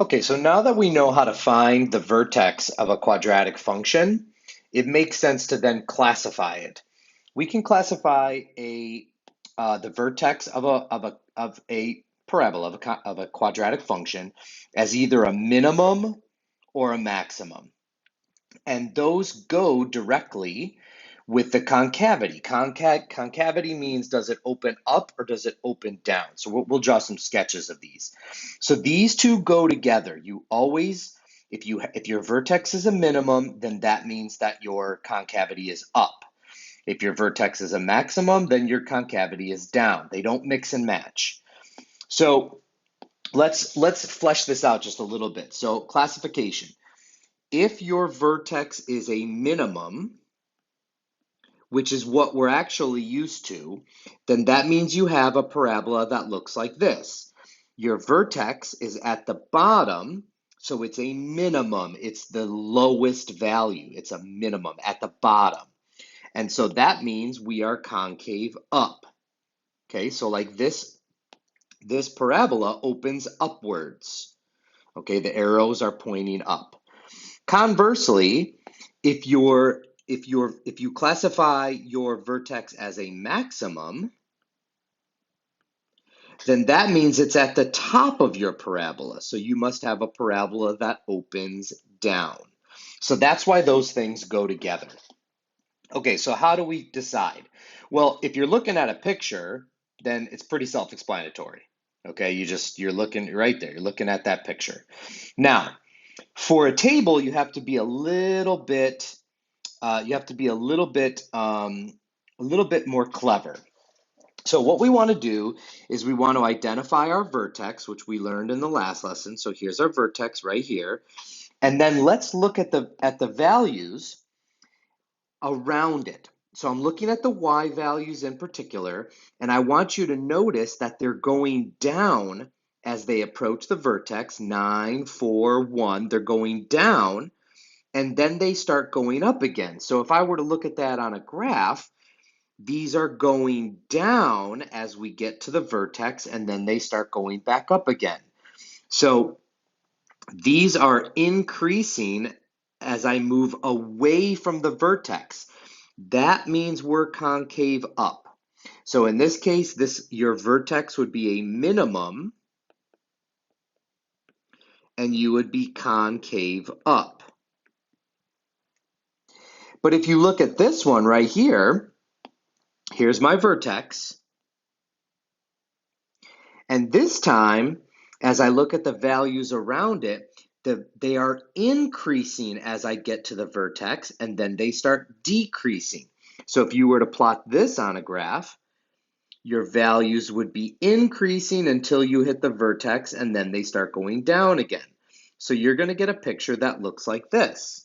Okay, so now that we know how to find the vertex of a quadratic function, it makes sense to then classify it. We can classify the vertex of a parabola of a quadratic function as either a minimum or a maximum, and those go directly with the concavity. Concavity means, does it open up or does it open down? So we'll draw some sketches of these. So these two go together. You always, if your vertex is a minimum, then that means that your concavity is up. If your vertex is a maximum, then your concavity is down. They don't mix and match. So let's flesh this out just a little bit. So classification. If your vertex is a minimum, which is what we're actually used to, then that means you have a parabola that looks like this. Your vertex is at the bottom, so it's a minimum. It's the lowest value. It's a minimum at the bottom. And so that means we are concave up. Okay, so like this parabola opens upwards. Okay, the arrows are pointing up. Conversely, if you classify your vertex as a maximum, then that means it's at the top of your parabola. So you must have a parabola that opens down. So that's why those things go together. Okay, so how do we decide? Well, if you're looking at a picture, then it's pretty self-explanatory. Okay, you're looking right there. You're looking at that picture. Now, for a table, you have to be a little bit a little bit more clever. So what we want to do is we want to identify our vertex, which we learned in the last lesson. So here's our vertex right here. And then let's look at the values around it. So I'm looking at the y values in particular, and I want you to notice that they're going down as they approach the vertex, 9, 4, 1. They're going down, and then they start going up again. So if I were to look at that on a graph, these are going down as we get to the vertex, and then they start going back up again. So these are increasing as I move away from the vertex. That means we're concave up. So in this case, your vertex would be a minimum, and you would be concave up. But if you look at this one right here, here's my vertex. And this time, as I look at the values around it, they are increasing as I get to the vertex, and then they start decreasing. So if you were to plot this on a graph, your values would be increasing until you hit the vertex, and then they start going down again. So you're going to get a picture that looks like this.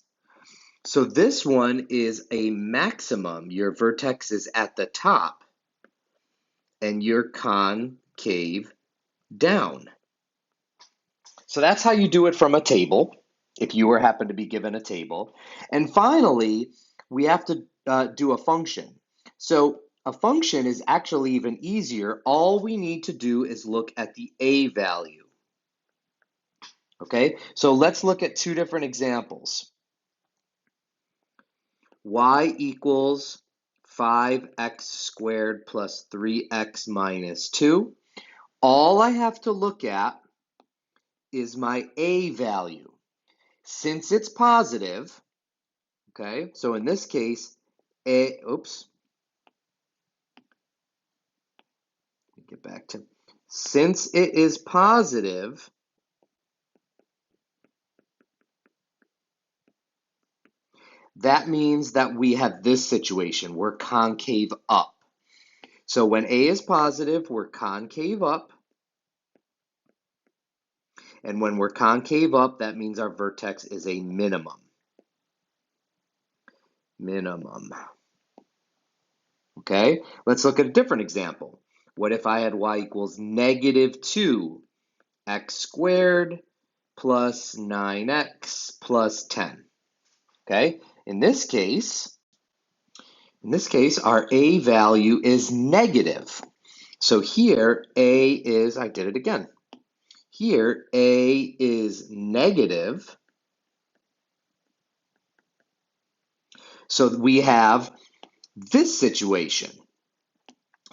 So this one is a maximum. Your vertex is at the top, and you're concave down. So that's how you do it from a table, if you were happen to be given a table. And finally, we have to do a function. So a function is actually even easier. All we need to do is look at the a value. Okay, so let's look at two different examples. Y equals 5x squared plus 3x minus 2. All I have to look at is my a value. Since it's positive, okay, so in this case, get back to, since it is positive, that means that we have this situation, we're concave up. So when a is positive, we're concave up. And when we're concave up, that means our vertex is a minimum. Minimum. Okay, let's look at a different example. What if I had y equals negative 2x squared plus 9x plus 10? Okay, in this case, our a value is negative. So here, a is, I did it again. Here, A is negative. So we have this situation.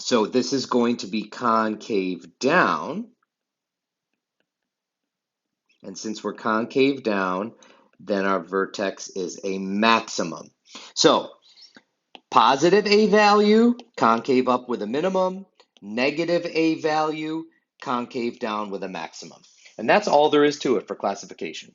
So this is going to be concave down. And since we're concave down, then our vertex is a maximum. So positive A value, concave up with a minimum, negative A value, concave down with a maximum. And that's all there is to it for classification.